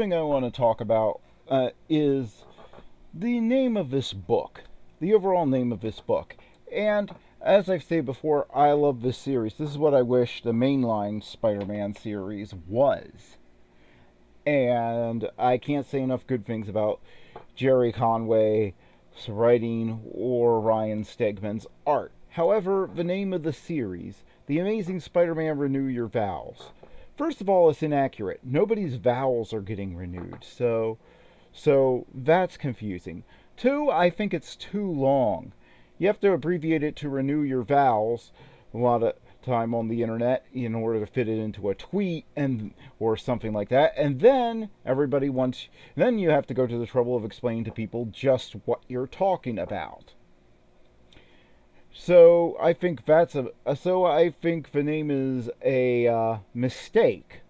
thing I want to talk about is the name of this book, the overall name of this book. And as I've said before, I love this series. This is what I wish the mainline Spider-Man series was. And I can't say enough good things about Jerry Conway's writing or Ryan Stegman's art. However, the name of the series, The Amazing Spider-Man Renew Your Vows. First of all, it's inaccurate. Nobody's vows are getting renewed, so that's confusing. Two, I think it's too long. You have to abbreviate it to renew your vows a lot of time on the internet in order to fit it into a tweet and or something like that. And then then you have to go to the trouble of explaining to people just what you're talking about. So I think I think the name is a mistake.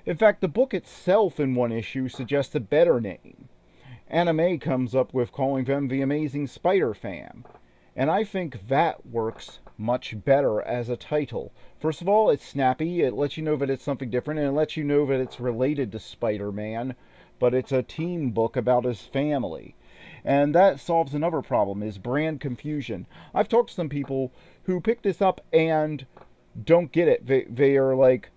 In fact, the book itself in one issue suggests a better name. Anime comes up with calling them the Amazing Spider-Fam. And I think that works much better as a title. First of all, it's snappy, it lets you know that it's something different, and it lets you know that it's related to Spider-Man, but it's a teen book about his family. And that solves another problem, is brand confusion. I've talked to some people who pick this up and don't get it. They are like,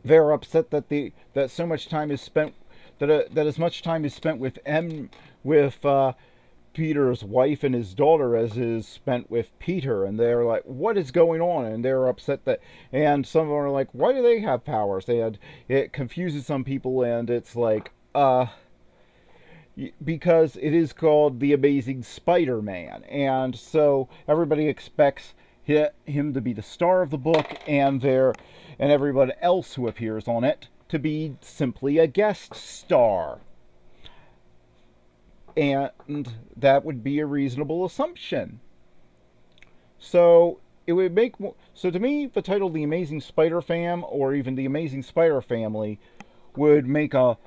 they're upset that so much time is spent, that as much time is spent with Peter's wife and his daughter as is spent with Peter, and they're like, what is going on? And they're upset and some of them are like, why do they have powers? It confuses some people, and it's like, because it is called The Amazing Spider-Man, and so everybody expects him to be the star of the book, and everyone else who appears on it to be simply a guest star. And that would be a reasonable assumption. So it would make so to me the title The Amazing Spider-Fam or even The Amazing Spider Family would make a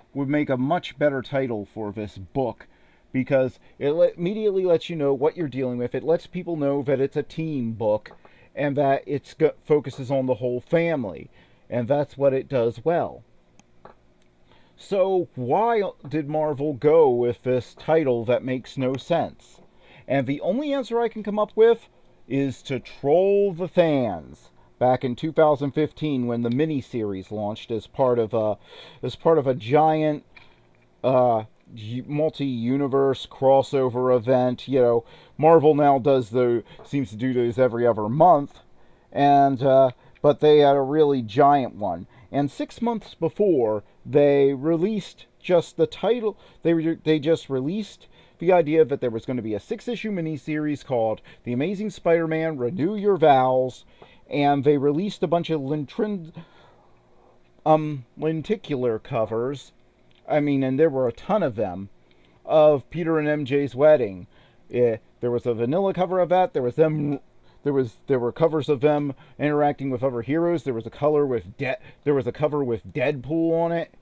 much better title for this book, because it immediately lets you know what you're dealing with. It lets people know that it's a teen book and that it focuses on the whole family, and that's what it does well. So why did Marvel go with this title that makes no sense? And the only answer I can come up with is to troll the fans. Back in 2015, when the miniseries launched as part of a giant multi-universe crossover event. Marvel now seems to do those every other month, and but they had a really giant one. And 6 months before, they released just the title. They just released the idea that there was going to be a 6-issue miniseries called The Amazing Spider-Man Renew Your Vows, and they released a bunch of lenticular covers. And there were a ton of them, of Peter and MJ's wedding. There was a vanilla cover of that. There were covers of them interacting with other heroes. There was a cover with Deadpool on it,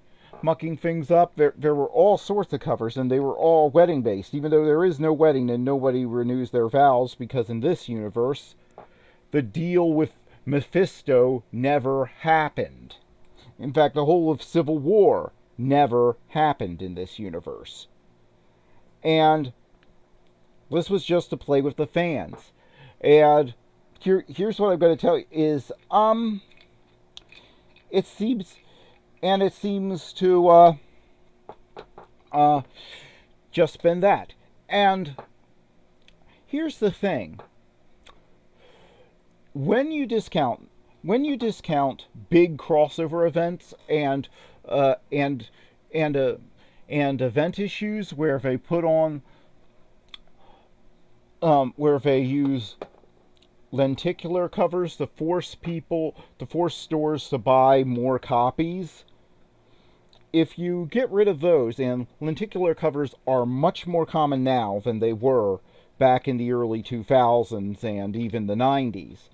mucking things up. There were all sorts of covers, and they were all wedding based. Even though there is no wedding and nobody renews their vows, because in this universe, the deal with Mephisto never happened. In fact, the whole of Civil War never happened in this universe. And this was just to play with the fans. And here's what I'm going to tell you is, it seems to just been that. And here's the thing: when you discount big crossover events and event issues where they put on where they use lenticular covers to force stores to buy more copies. If you get rid of those, and lenticular covers are much more common now than they were back in the early 2000s and even the 90s.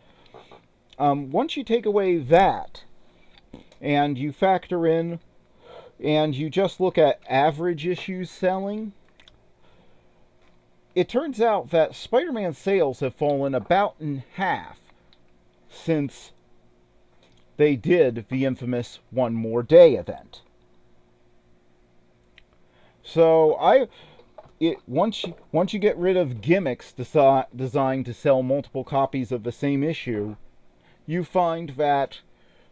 Once you take away that, and you factor in, and you just look at average issues selling, it turns out that Spider-Man sales have fallen about in half since they did the infamous One More Day event. So once you get rid of gimmicks designed to sell multiple copies of the same issue, you find that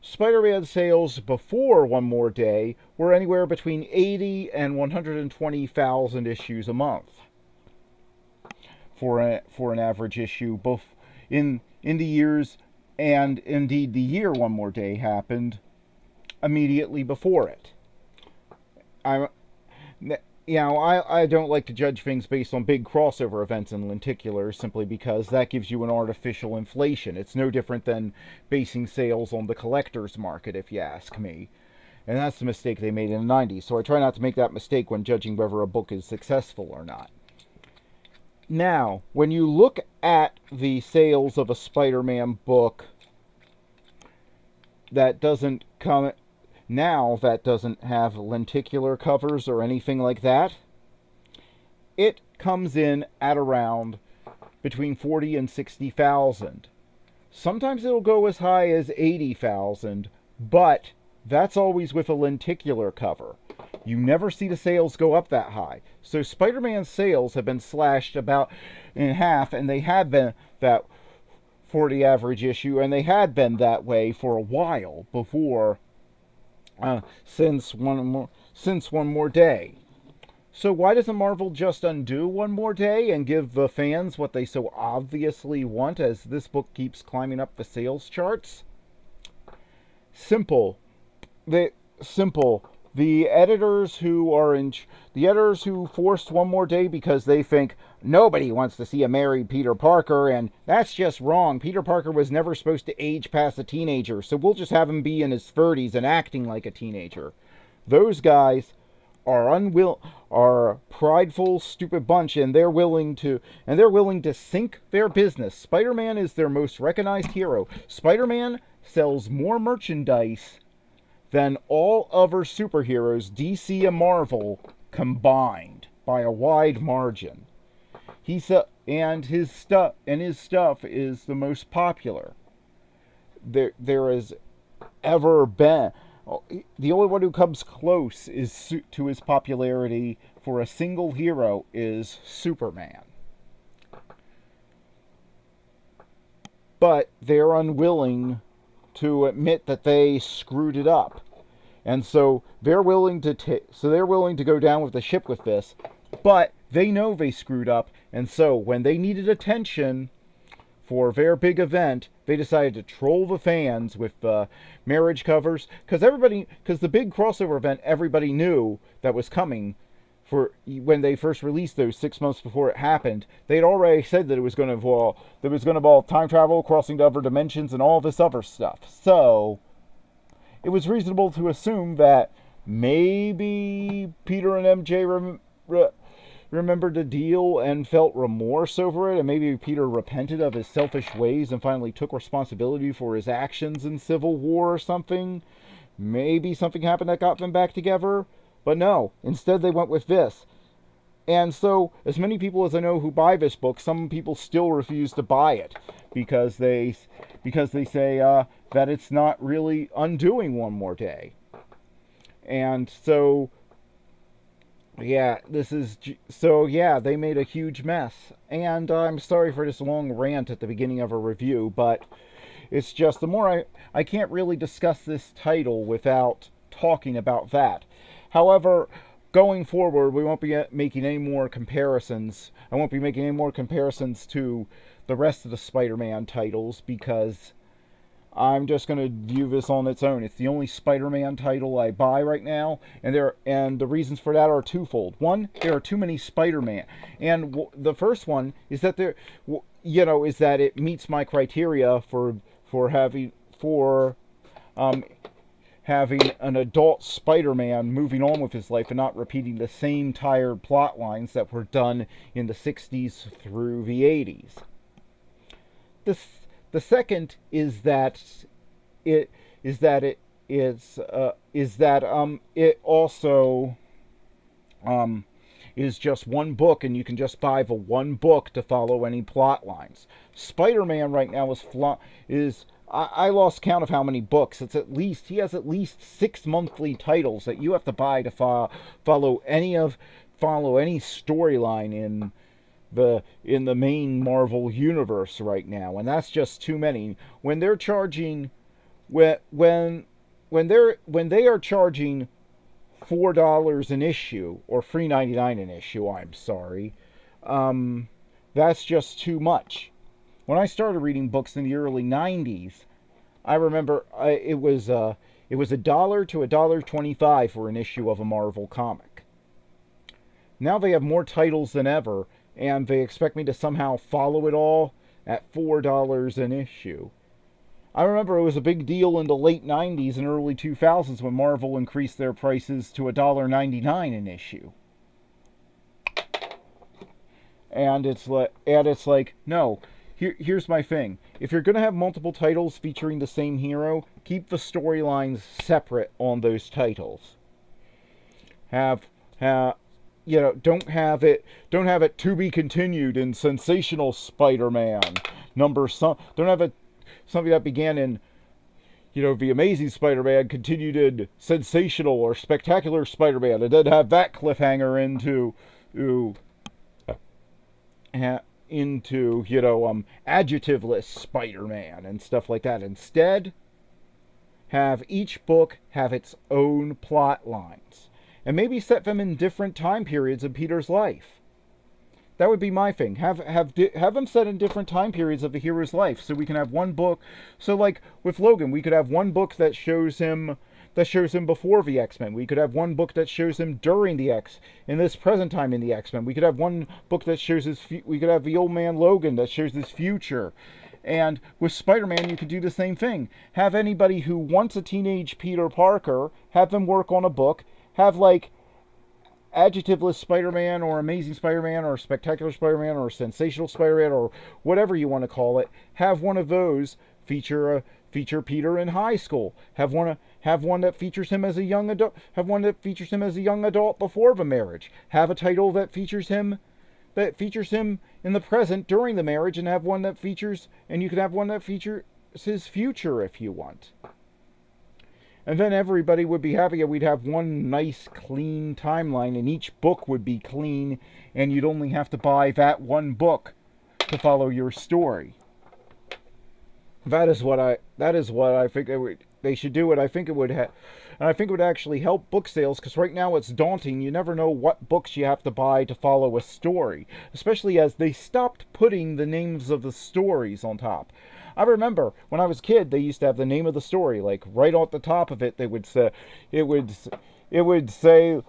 Spider-Man sales before One More Day were anywhere between 80 and 120,000 issues a month for an average issue, both in the years, and indeed the year One More Day happened immediately before it. I I don't like to judge things based on big crossover events in lenticular simply because that gives you an artificial inflation. It's no different than basing sales on the collector's market, if you ask me. And that's the mistake they made in the 90s, so I try not to make that mistake when judging whether a book is successful or not. Now, when you look at the sales of a Spider-Man book that doesn't come now, that doesn't have lenticular covers or anything like that, it comes in at around between 40 and 60,000. Sometimes it'll go as high as 80,000, but that's always with a lenticular cover. You never see the sales go up that high. So Spider-Man sales have been slashed about in half, and they had been that for the average issue, and they had been that way for a while before, since one more day. So why doesn't Marvel just undo One More Day and give the fans what they so obviously want as this book keeps climbing up the sales charts? Simple. The editors who forced One More Day because they think nobody wants to see a married Peter Parker, and that's just wrong. Peter Parker was never supposed to age past a teenager, so we'll just have him be in his 30s and acting like a teenager. Those guys are a prideful, stupid bunch, and they're willing to sink their business. Spider-Man is their most recognized hero. Spider-Man sells more merchandise than all other superheroes, DC and Marvel combined, by a wide margin. His stuff is the most popular there has ever been. The only one who comes close to his popularity for a single hero is Superman. But they're unwilling to admit that they screwed it up, and so they're willing to go down with the ship with this. But they know they screwed up, and so when they needed attention for their big event, they decided to troll the fans with marriage covers, because the big crossover event everybody knew that was coming. For when they first released those 6 months before it happened, they'd already said that it was going to involve time travel, crossing to other dimensions, and all this other stuff. So it was reasonable to assume that maybe Peter and MJ remembered the deal and felt remorse over it, and maybe Peter repented of his selfish ways and finally took responsibility for his actions in Civil War or something. Maybe something happened that got them back together. But no, instead they went with this. And so, as many people as I know who buy this book, some people still refuse to buy it because they say that it's not really undoing One More Day. And so, they made a huge mess. And I'm sorry for this long rant at the beginning of a review, but it's just the more I can't really discuss this title without talking about that. However, going forward, we won't be making any more comparisons. I won't be making any more comparisons to the rest of the Spider-Man titles because I'm just going to view this on its own. It's the only Spider-Man title I buy right now, and the reasons for that are twofold. One, there are too many Spider-Man, and the first one is that it meets my criteria for having an adult Spider-Man moving on with his life and not repeating the same tired plot lines that were done in the 60s through the 80s. The second is that it also is just one book, and you can just buy the one book to follow any plot lines. Spider-Man right now I lost count of how many books. He has at least 6 monthly titles that you have to buy to follow any of follow any storyline in the main Marvel universe right now, and that's just too many. When they're charging, when they are charging $4 an issue, or $3.99 an issue, I'm sorry, that's just too much. When I started reading books in the early '90s, I remember it was $1 to $1.25 for an issue of a Marvel comic. Now they have more titles than ever, and they expect me to somehow follow it all at $4 an issue. I remember it was a big deal in the late '90s and early 2000s when Marvel increased their prices to $1.99 an issue. And it's like, no. Here's my thing. If you're going to have multiple titles featuring the same hero, keep the storylines separate on those titles. Don't have it to be continued in Sensational Spider-Man don't have it something that began in The Amazing Spider-Man continued in Sensational or Spectacular Spider-Man, and then have that cliffhanger into adjectiveless Spider-Man and stuff like that. Instead, have each book have its own plot lines, and maybe set them in different time periods of Peter's life. That would be my thing. Have them set in different time periods of the hero's life, so we can have one book. So, like with Logan, we could have one book that shows him before the X-Men. We could have one book that shows him during in this present time in the X-Men. We could have one book that shows we could have the old man Logan that shows his future. And with Spider-Man, you could do the same thing. Have anybody who wants a teenage Peter Parker, have them work on a book. Have, like, adjectiveless Spider-Man, or Amazing Spider-Man, or Spectacular Spider-Man, or Sensational Spider-Man, or whatever you want to call it. Have one of those feature Peter in high school. Have one that features him as a young adult. Have one that features him as a young adult before the marriage. Have a title that features him in the present during the marriage, and have one that features, and you can have one that features his future if you want. And then everybody would be happy, and we'd have one nice, clean timeline, and each book would be clean, and you'd only have to buy that one book to follow your story. That is what I think they should do. And I think it would actually help book sales, because right now it's daunting. You never know what books you have to buy to follow a story, especially as they stopped putting the names of the stories on top. I remember when I was a kid, they used to have the name of the story, like right off the top of it. They would say it would say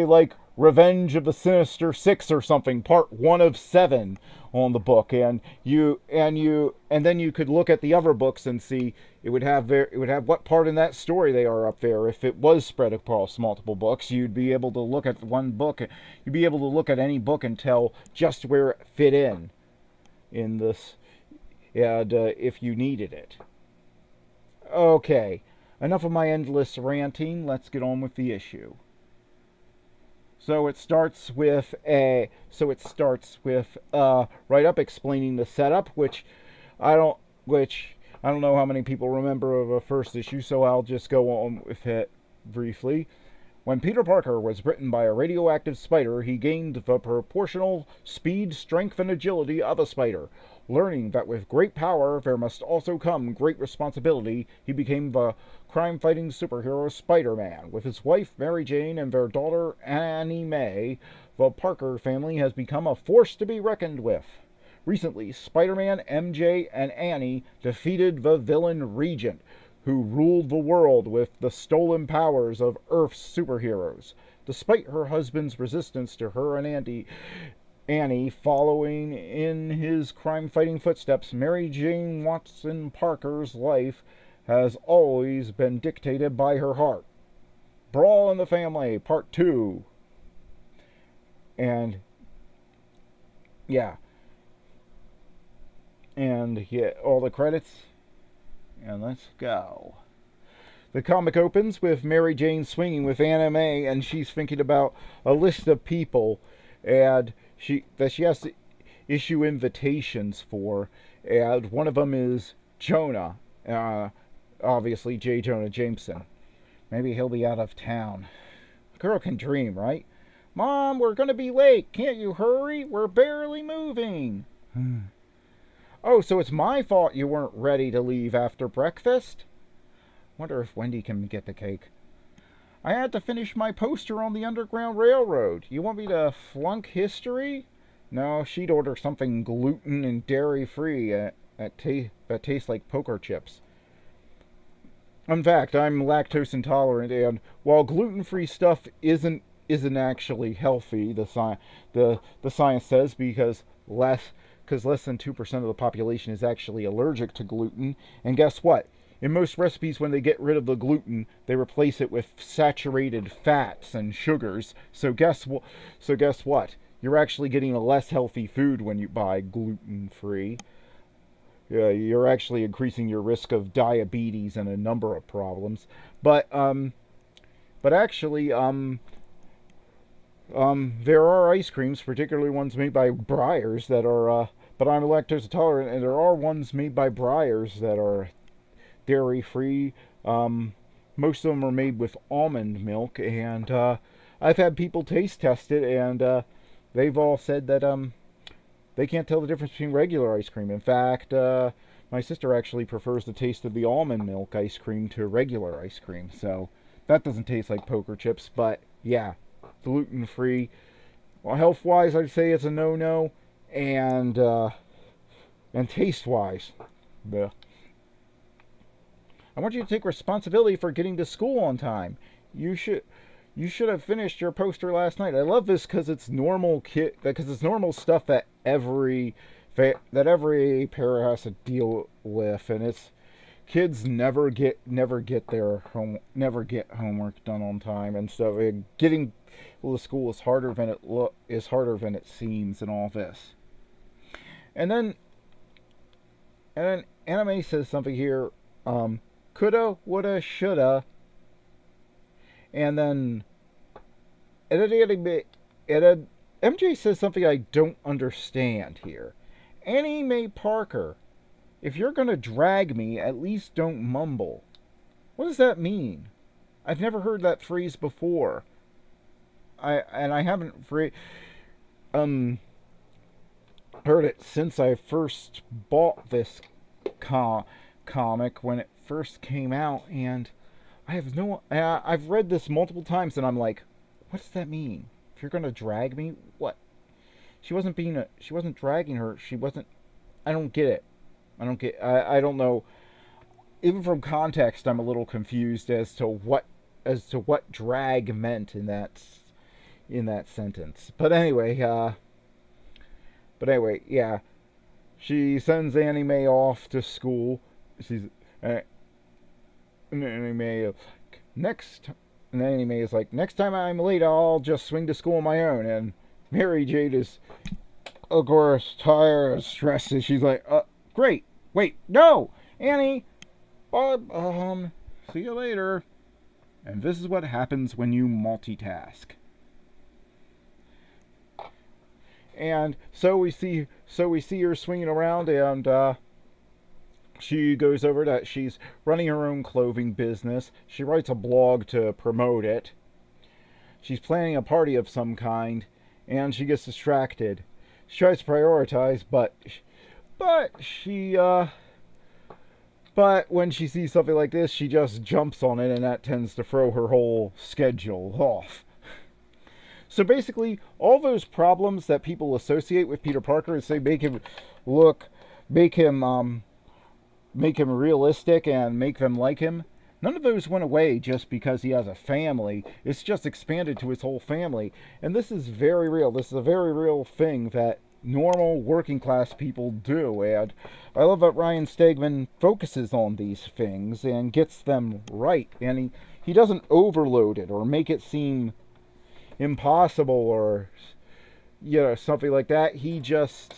like Revenge of the Sinister Six or something, part 1 of 7 on the book, and then you could look at the other books and see it would have what part in that story they are up there. If it was spread across multiple books, you'd be able to look at one book. You'd be able to look at any book and tell just where it fit in this. And if you needed it. Okay, enough of my endless ranting. Let's get on with the issue. So it starts with right up explaining the setup, which I don't know how many people remember of the first issue, so I'll just go on with it briefly. When Peter Parker was bitten by a radioactive spider, he gained the proportional speed, strength, and agility of a spider. Learning that with great power there must also come great responsibility, he became the crime-fighting superhero Spider-Man. With his wife Mary Jane and their daughter Annie Mae, the Parker family has become a force to be reckoned with. Recently, Spider-Man, MJ, and Annie defeated the villain Regent, who ruled the world with the stolen powers of Earth's superheroes. Despite her husband's resistance to her and Annie following in his crime-fighting footsteps, Mary Jane Watson Parker's life has always been dictated by her heart. Brawl in the Family, Part 2. And all the credits. And let's go. The comic opens with Mary Jane swinging with Anna May, and she's thinking about a list of people and she has to issue invitations for, and one of them is Jonah, obviously J. Jonah Jameson. Maybe he'll be out of town. A girl can dream, right? Mom, we're gonna be late. Can't you hurry? We're barely moving. Oh, so it's my fault you weren't ready to leave after breakfast? Wonder if Wendy can get the cake. I had to finish my poster on the Underground Railroad. You want me to flunk history? No, she'd order something gluten and dairy-free that tastes like poker chips. In fact, I'm lactose intolerant, and while gluten-free stuff isn't actually healthy, the science says, because less than 2% of the population is actually allergic to gluten. And guess what? In most recipes, when they get rid of the gluten, they replace it with saturated fats and sugars. So guess what? You're actually getting a less healthy food when you buy gluten-free. You're actually increasing your risk of diabetes and a number of problems. But actually, there are ice creams, particularly ones made by Breyers, that are. But I'm lactose intolerant, and there are ones made by Breyers that are dairy-free. Most of them are made with almond milk, and I've had people taste test it, and they've all said that they can't tell the difference between regular ice cream. In fact, my sister actually prefers the taste of the almond milk ice cream to regular ice cream. So that doesn't taste like poker chips, but yeah, gluten-free. Well, health-wise, I'd say it's a no-no, and taste-wise, bleh. I want you to take responsibility for getting to school on time. You should have finished your poster last night. I love this because it's normal stuff that every parent has to deal with, and it's kids never get homework done on time and stuff. And getting to school is harder than it seems, and all this. And then Anime says something here. Coulda, woulda, shoulda. And then MJ says something I don't understand here. Annie Mae Parker, if you're going to drag me, at least don't mumble. What does that mean? I've never heard that phrase before. I haven't heard it since I first bought this comic when it first came out, and I've read this multiple times, and I'm like, what does that mean? If you're gonna drag me, what? She wasn't dragging her. I don't get it. I don't know. Even from context, I'm a little confused as to what drag meant in that sentence. But anyway, yeah. She sends Annie Mae off to school. Annie Mae is like, next time I'm late, I'll just swing to school on my own. And Mary Jane is, of course, tired, stressed. She's like, great. Wait, no, Annie. See you later. And this is what happens when you multitask. And so we see her swinging around, and she goes over that she's running her own clothing business. She writes a blog to promote it. She's planning a party of some kind, and she gets distracted. She tries to prioritize, but when she sees something like this, she just jumps on it, and that tends to throw her whole schedule off. So basically, all those problems that people associate with Peter Parker is they make him realistic and make them like him. None of those went away just because he has a family. It's just expanded to his whole family. And this is very real. This is a very real thing that normal working class people do. And I love that Ryan Stegman focuses on these things and gets them right. And he doesn't overload it or make it seem impossible or something like that. He just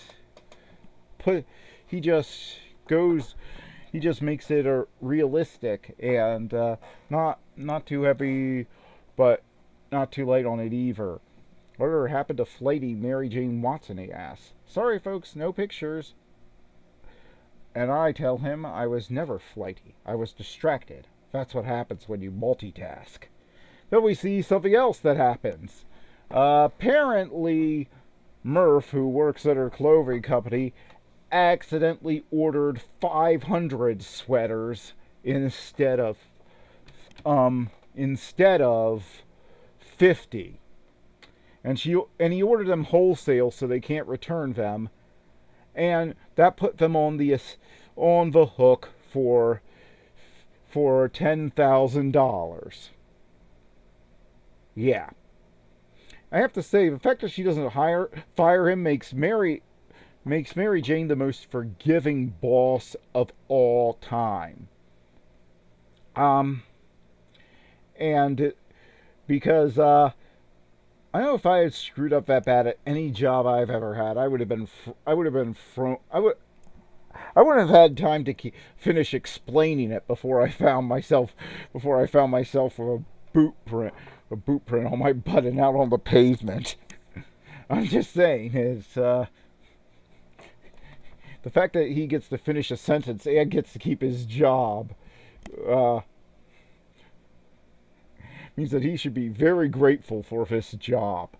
makes it realistic and not too heavy, but not too light on it either. Whatever happened to flighty Mary Jane Watson, he asks. Sorry folks, no pictures. And I tell him I was never flighty. I was distracted. That's what happens when you multitask. Then we see something else that happens. Apparently, Murph, who works at her clothing company, accidentally ordered 500 sweaters instead of instead of 50. And he ordered them wholesale so they can't return them, and that put them on the hook for $10,000. Yeah. I have to say, the fact that she doesn't fire him makes Mary Jane the most forgiving boss of all time. Um, and because I know if I had screwed up that bad at any job I've ever had, I would have been I wouldn't have had time to finish explaining it before I found myself with a boot print on my butt and out on the pavement. I'm just saying, it's the fact that he gets to finish a sentence and gets to keep his job means that he should be very grateful for his job.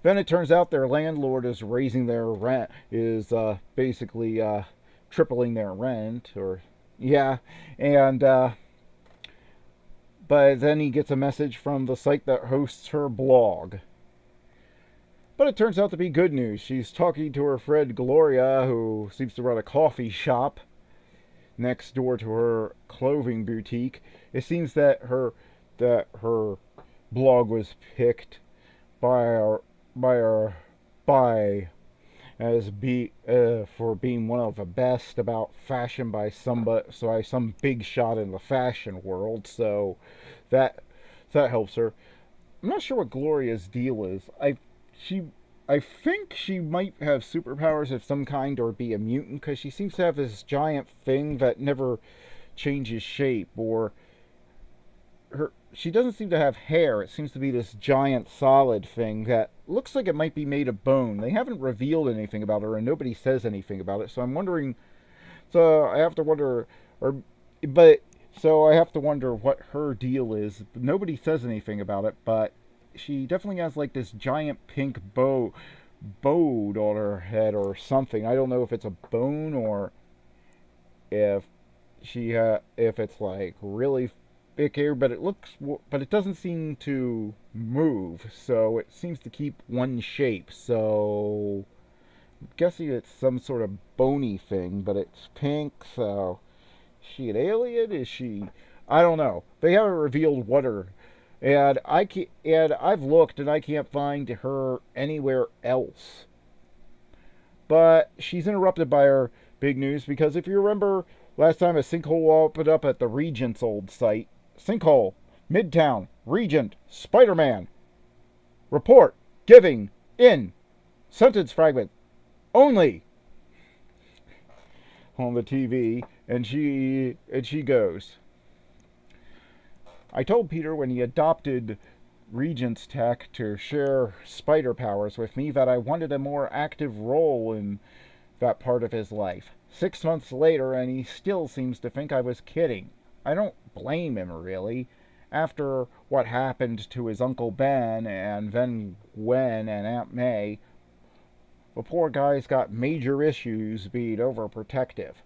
Then it turns out their landlord is raising their rent, is basically tripling their rent, or yeah, and but then he gets a message from the site that hosts her blog. But it turns out to be good news. She's talking to her friend Gloria, who seems to run a coffee shop next door to her clothing boutique. It seems that her blog was picked by for being one of the best about fashion by some big shot in the fashion world. So that helps her. I'm not sure what Gloria's deal is. I think she might have superpowers of some kind or be a mutant, because she seems to have this giant thing that never changes shape, or she doesn't seem to have hair. It seems to be this giant solid thing that looks like it might be made of bone. They haven't revealed anything about her, and nobody says anything about it. So I'm wondering. So I have to wonder, so I have to wonder what her deal is. Nobody says anything about it, but she definitely has like this giant pink bow on her head or something. I don't know if it's a bone or if if it's like really thick hair, but it doesn't seem to move, so it seems to keep one shape. So I'm guessing it's some sort of bony thing, but it's pink. So is she an alien? Is she? I don't know. They haven't revealed what her. And I've looked and I can't find her anywhere else. But she's interrupted by her big news, because if you remember last time, a sinkhole opened up at the Regent's old site. Sinkhole, Midtown, Regent, Spiderman. Report, giving, in, sentence fragment, only. On the TV, and she goes. I told Peter when he adopted Regent's tech to share spider powers with me that I wanted a more active role in that part of his life. 6 months later, and he still seems to think I was kidding. I don't blame him, really. After what happened to his Uncle Ben, and then Gwen and Aunt May, the poor guy's got major issues being overprotective.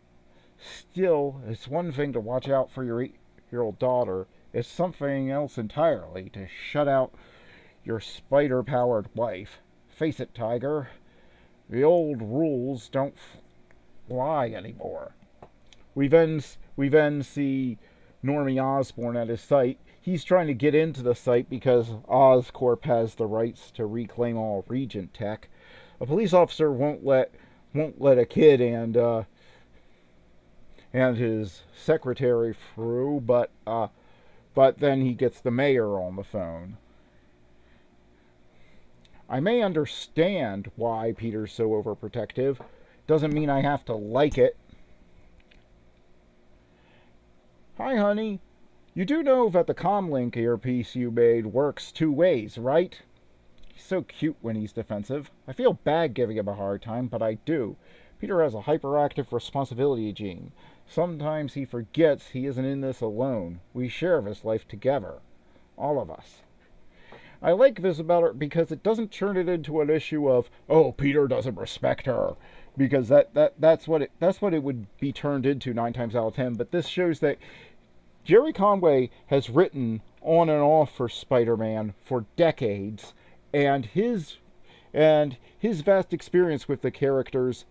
Still, it's one thing to watch out for your 8-year-old daughter. It's something else entirely to shut out your spider-powered wife. Face it, Tiger, the old rules don't fly anymore. We then see Normie Osborn at his site. He's trying to get into the site because Oscorp has the rights to reclaim all Regent tech. A police officer won't let a kid and his secretary through, but then he gets the mayor on the phone. I may understand why Peter's so overprotective. Doesn't mean I have to like it. Hi, honey. You do know that the comlink earpiece you made works 2 ways, right? He's so cute when he's defensive. I feel bad giving him a hard time, but I do. Peter has a hyperactive responsibility gene. Sometimes he forgets he isn't in this alone. We share this life together. All of us. I like this about her because it doesn't turn it into an issue of, oh, Peter doesn't respect her, because that's what it would be turned into 9 times out of 10. But this shows that Jerry Conway has written on and off for Spider-Man for decades, and his vast experience with the characters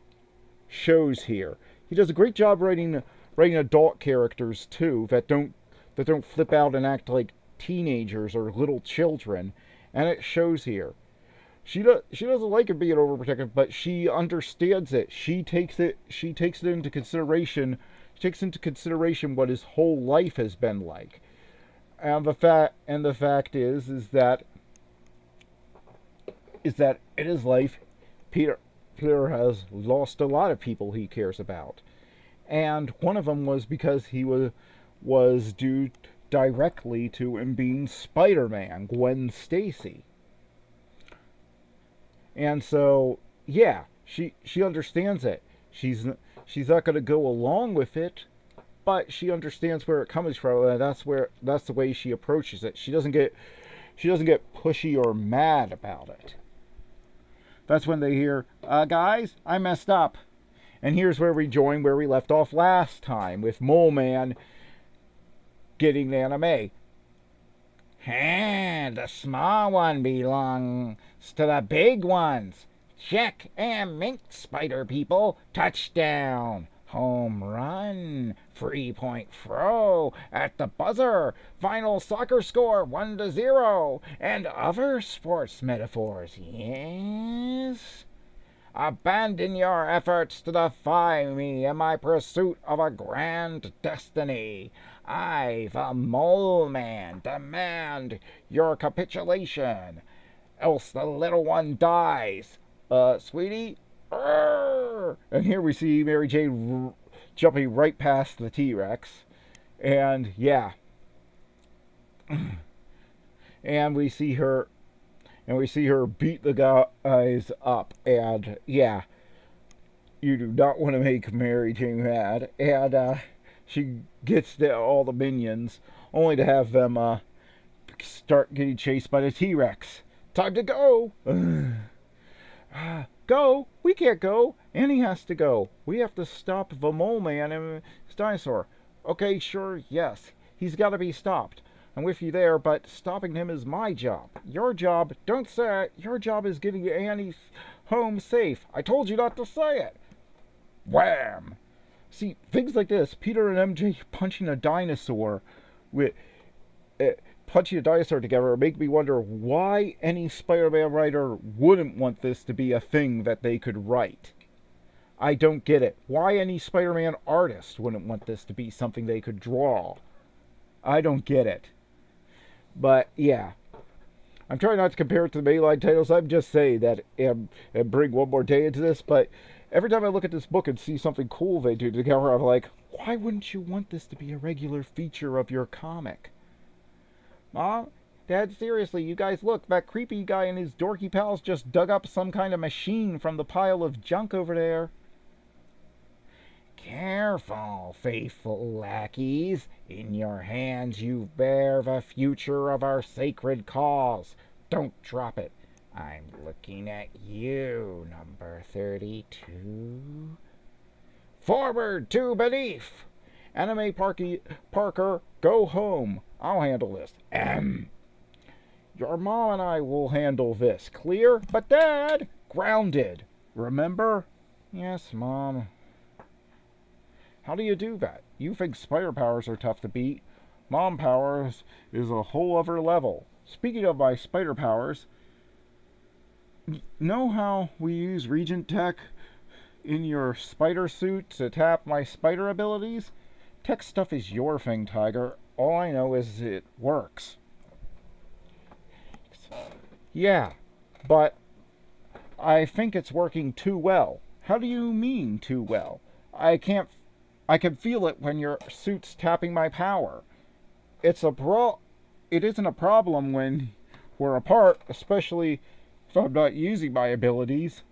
shows here. He does a great job writing adult characters too that don't flip out and act like teenagers or little children, and it shows here. She doesn't like it being overprotective, but she understands it. She takes it into consideration. She takes into consideration what his whole life has been like. And the fact is that in his life, Peter has lost a lot of people he cares about, and one of them was because he was due directly to him being Spider-Man, Gwen Stacy. And so, yeah, she understands it. She's not going to go along with it, but she understands where it comes from, and that's the way she approaches it. She doesn't get pushy or mad about it. That's when they hear, guys, I messed up. And here's where we join where we left off last time, with Mole Man getting the anime. The small one belongs to the big ones. Check and make, spider people. Touchdown. Home run. 3-point throw at the buzzer. Final soccer score 1-0. And other sports metaphors, yes? Abandon your efforts to defy me in my pursuit of a grand destiny. I, the Mole Man, demand your capitulation, else the little one dies. Sweetie? And here we see Mary Jane jumping right past the T-Rex. And, yeah. And we see her beat the guys up. And, yeah. You do not want to make Mary Jane mad. And, she gets all the minions, only to have them start getting chased by the T-Rex. Time to go! Go? We can't go. Annie has to go. We have to stop the Mole Man and his dinosaur. Okay, sure, yes. He's got to be stopped. I'm with you there, but stopping him is my job. Your job, don't say it. Your job is getting Annie home safe. I told you not to say it. Wham! See, things like this, Peter and MJ punching a dinosaur together, make me wonder why any Spider-Man writer wouldn't want this to be a thing that they could write. I don't get it. Why any Spider-Man artist wouldn't want this to be something they could draw? I don't get it. But, yeah. I'm trying not to compare it to the mainline titles. I'm just saying that and bring one more day into this, but every time I look at this book and see something cool they do together, I'm like, why wouldn't you want this to be a regular feature of your comic? Mom? Dad, seriously, you guys look, that creepy guy and his dorky pals just dug up some kind of machine from the pile of junk over there. Careful, faithful lackeys. In your hands you bear the future of our sacred cause. Don't drop it. I'm looking at you, number 32. Forward to belief! Anime Parker, go home. I'll handle this. Your mom and I will handle this. Clear? But Dad! Grounded. Remember? Yes, Mom. How do you do that? You think spider powers are tough to beat. Mom powers is a whole other level. Speaking of my spider powers, know how we use Regent Tech in your spider suit to tap my spider abilities? Tech stuff is your thing, Tiger. All I know is it works. Yeah, but I think it's working too well. How do you mean too well? I can feel it when your suit's tapping my power. It isn't a problem when we're apart, especially if I'm not using my abilities.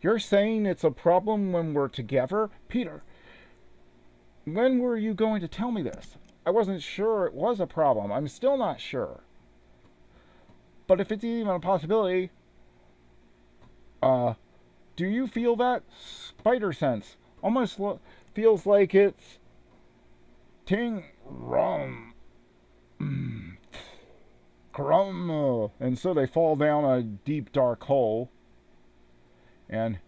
You're saying it's a problem when we're together? Peter, when were you going to tell me this? I wasn't sure it was a problem. I'm still not sure. But if it's even a possibility, do you feel that spider sense? Almost feels like it's ting rum crumble, and so they fall down a deep dark hole, and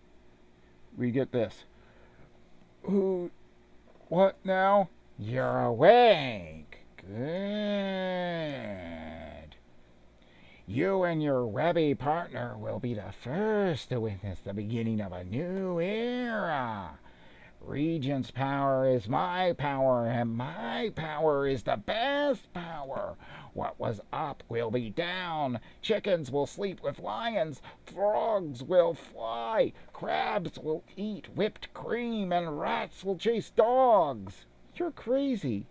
we get this. Who? What now? You're awake. Good. You and your webby partner will be the first to witness the beginning of a new era. Regent's power is my power, and my power is the best power. What was up will be down. Chickens will sleep with lions. Frogs will fly. Crabs will eat whipped cream, and rats will chase dogs. You're crazy.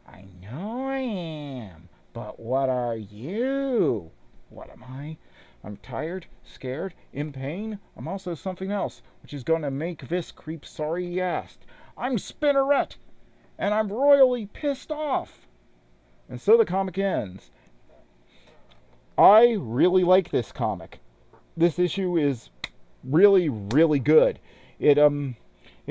I know I am. But what are you? What am I? I'm tired, scared, in pain. I'm also something else, which is going to make this creep sorry he asked. I'm Spinneret, and I'm royally pissed off. And so the comic ends. I really like this comic. This issue is really, really good. It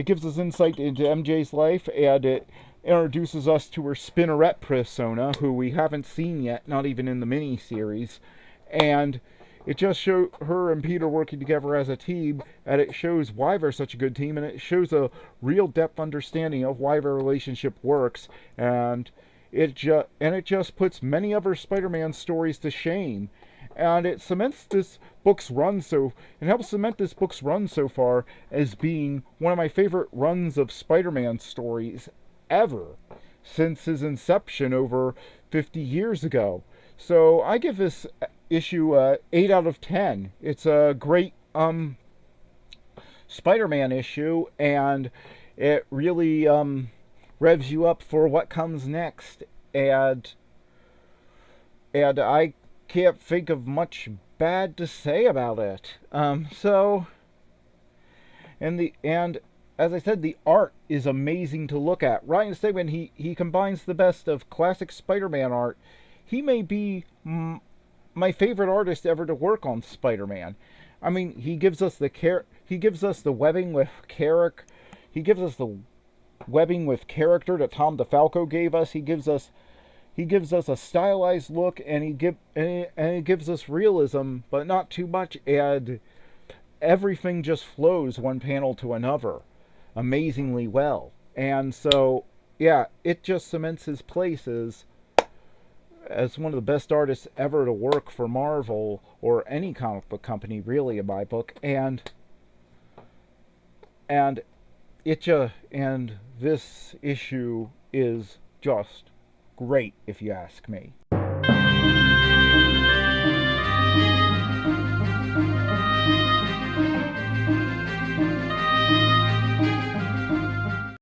gives us insight into MJ's life, and it introduces us to her Spinneret persona, who we haven't seen yet, not even in the mini-series. And it just shows her and Peter working together as a team, and it shows why they're such a good team, and it shows a real depth understanding of why their relationship works, and it just puts many other Spider-Man stories to shame, and it helps cement this book's run so far as being one of my favorite runs of Spider-Man stories ever since his inception over 50 years ago. So I give this issue 8 out of 10. It's a great Spider-Man issue, and it really revs you up for what comes next. And I can't think of much bad to say about it. And as I said, the art is amazing to look at. Ryan Stegman, he combines the best of classic Spider-Man art. He may be my favorite artist ever to work on Spider-Man. I mean, he gives us the webbing with character. He gives us the webbing with character that Tom DeFalco gave us. He gives us a stylized look, and he gives us realism, but not too much. And everything just flows one panel to another amazingly well. And so, yeah, it just cements his place as one of the best artists ever to work for Marvel or any comic book company, really, in my book. And this issue is just great, if you ask me.